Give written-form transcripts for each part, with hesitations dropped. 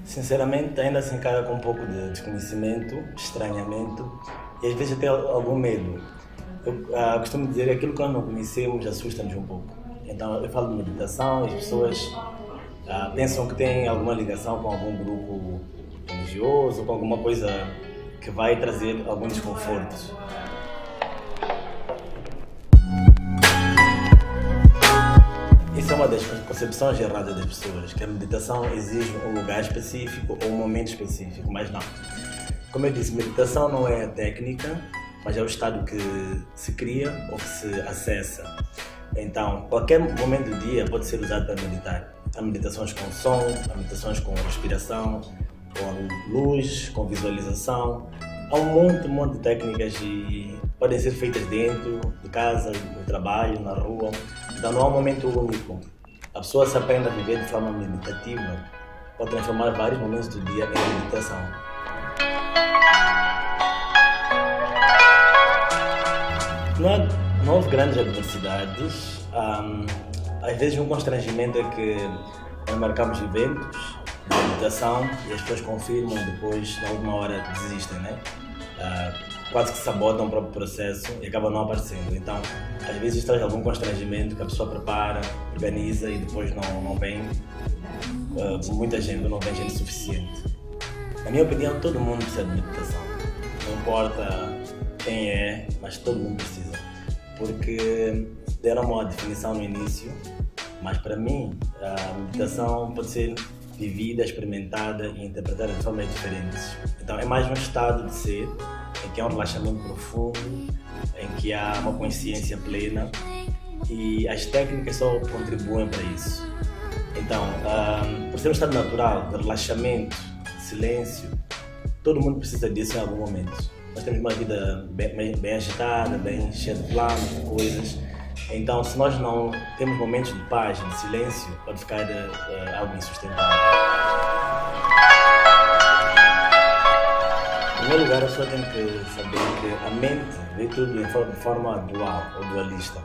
Sinceramente, ainda se encara com um pouco de desconhecimento, estranhamento e às vezes até algum medo. Eu costumo dizer que aquilo que nós não conhecemos assusta-nos um pouco. Então eu falo de meditação e as pessoas pensam que tem alguma ligação com algum grupo religioso, com alguma coisa que vai trazer algum desconforto. Isso é uma das concepções erradas das pessoas, que a meditação exige um lugar específico ou um momento específico, mas não. Como eu disse, meditação não é a técnica, mas é o estado que se cria ou que se acessa. Então, qualquer momento do dia pode ser usado para meditar. Há meditações com som, há meditações com respiração, com luz, com visualização. Há um monte de técnicas e podem ser feitas dentro de casa, no trabalho, na rua. Então não há um momento único. A pessoa se aprende a viver de forma meditativa, pode transformar vários momentos do dia em meditação. Não houve grandes adversidades. Às vezes um constrangimento é que nós marcamos eventos de meditação e as pessoas confirmam e depois, na última hora, desistem, né? Quase que sabotam o próprio processo e acabam não aparecendo. Então, às vezes traz algum constrangimento que a pessoa prepara, organiza e depois não vem muita gente, não vem gente suficiente. Na minha opinião, todo mundo precisa de meditação. Não importa quem é, mas todo mundo precisa. Porque deram uma definição no início, mas para mim a meditação pode ser vivida, experimentada e interpretada de formas diferentes. Então é mais um estado de ser, em que há um relaxamento profundo, em que há uma consciência plena e as técnicas só contribuem para isso. Então, por ser um estado natural de relaxamento, de silêncio, todo mundo precisa disso em algum momento. Nós temos uma vida bem agitada, bem cheia de planos, de coisas. Então, se nós não temos momentos de paz, de silêncio, pode ficar algo insustentável. Em primeiro lugar, a pessoa tem que saber que a mente vê tudo de forma dual ou dualista.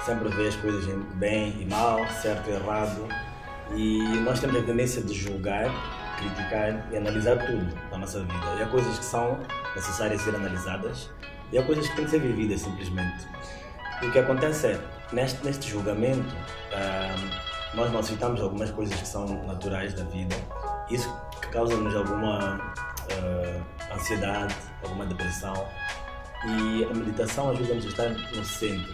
Sempre vê as coisas em bem e mal, certo e errado. E nós temos a tendência de julgar, criticar e analisar tudo da nossa vida. E há coisas que são necessárias ser analisadas e há coisas que têm que ser vividas simplesmente. E o que acontece é, neste julgamento, nós não aceitamos algumas coisas que são naturais da vida. Isso causa-nos alguma ansiedade, alguma depressão. E a meditação ajuda-nos a estar no centro.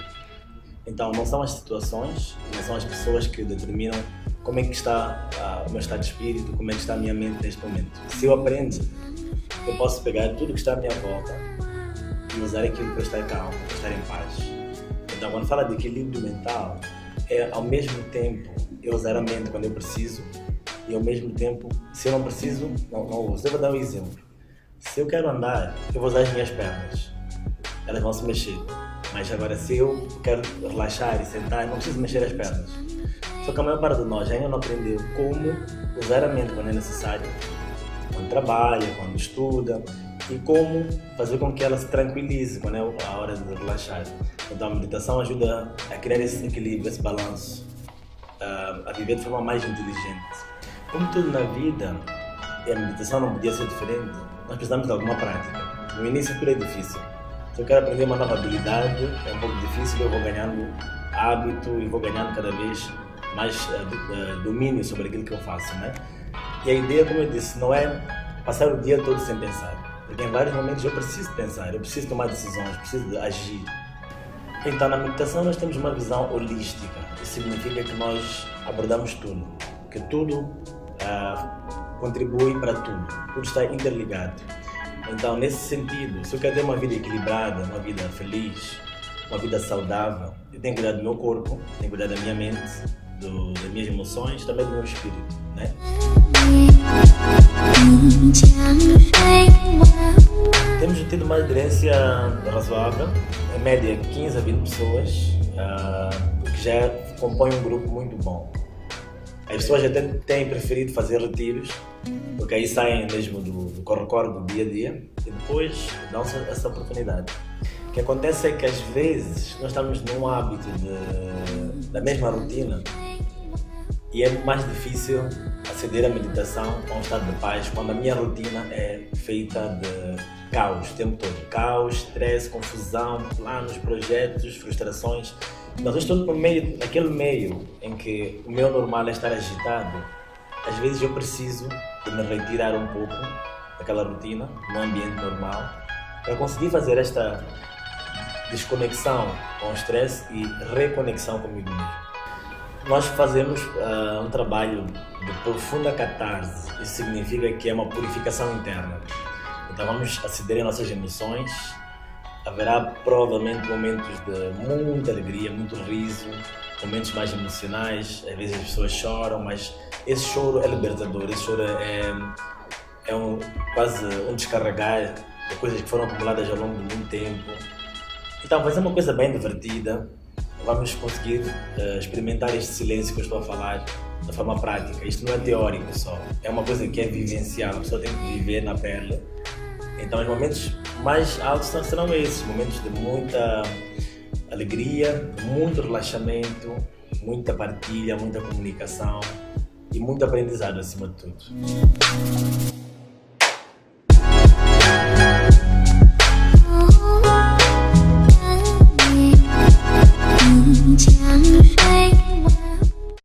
Então não são as situações, não são as pessoas que determinam como é que está o meu estado de espírito, como é que está a minha mente neste momento. Se eu aprendo, eu posso pegar tudo que está à minha volta e usar aquilo para estar calmo, para estar em paz. Então, quando fala de equilíbrio mental, é ao mesmo tempo eu usar a mente quando eu preciso e ao mesmo tempo, se eu não preciso, não uso. Eu vou dar um exemplo. Se eu quero andar, eu vou usar as minhas pernas. Elas vão se mexer. Mas agora, se eu quero relaxar e sentar, eu não preciso mexer as pernas. Só que a maior parte de nós ainda não aprendeu como usar a mente quando é necessário, quando trabalha, quando estuda, e como fazer com que ela se tranquilize quando é a hora de relaxar. Então a meditação ajuda a criar esse equilíbrio, esse balanço, a viver de forma mais inteligente. Como tudo na vida, e a meditação não podia ser diferente, nós precisamos de alguma prática. No início tudo é difícil. Se eu quero aprender uma nova habilidade, é um pouco difícil, eu vou ganhando hábito e vou ganhando cada vez mais domínio sobre aquilo que eu faço, né? E a ideia, como eu disse, não é passar o dia todo sem pensar. Porque em vários momentos eu preciso pensar, eu preciso tomar decisões, preciso de agir. Então na meditação nós temos uma visão holística. Isso significa que nós abordamos tudo, que tudo contribui para tudo, tudo está interligado. Então nesse sentido, se eu quero ter uma vida equilibrada, uma vida feliz, uma vida saudável, eu tenho que cuidar do meu corpo, tenho que cuidar da minha mente, das minhas emoções, também do meu espírito, né? Temos tido uma aderência razoável, em média 15 a 20 pessoas, que já compõe um grupo muito bom. As pessoas até têm preferido fazer retiros, porque aí saem mesmo do corre-corre do dia a dia e depois dão-se essa oportunidade. O que acontece é que às vezes nós estamos num hábito da mesma rotina e é mais difícil aceder à meditação a um estado de paz quando a minha rotina é feita de caos o tempo todo. Caos, stress, confusão, planos, projetos, frustrações. Mas eu estou naquele meio em que o meu normal é estar agitado. Às vezes eu preciso de me retirar um pouco daquela rotina, no ambiente normal, para conseguir fazer esta desconexão com o stress e reconexão comigo mesmo. Nós fazemos um trabalho de profunda catarse. Isso significa que é uma purificação interna. Então vamos aceder às nossas emoções. Haverá provavelmente momentos de muita alegria, muito riso, momentos mais emocionais. Às vezes as pessoas choram, mas esse choro é libertador. Esse choro quase um descarregar de coisas que foram acumuladas ao longo de muito tempo. Então vai ser uma coisa bem divertida. Vamos conseguir experimentar este silêncio que eu estou a falar de forma prática. Isto não é teórico só, é uma coisa que é vivencial, a pessoa tem que viver na pele. Então os momentos mais altos serão esses, momentos de muita alegria, muito relaxamento, muita partilha, muita comunicação e muito aprendizado acima de tudo.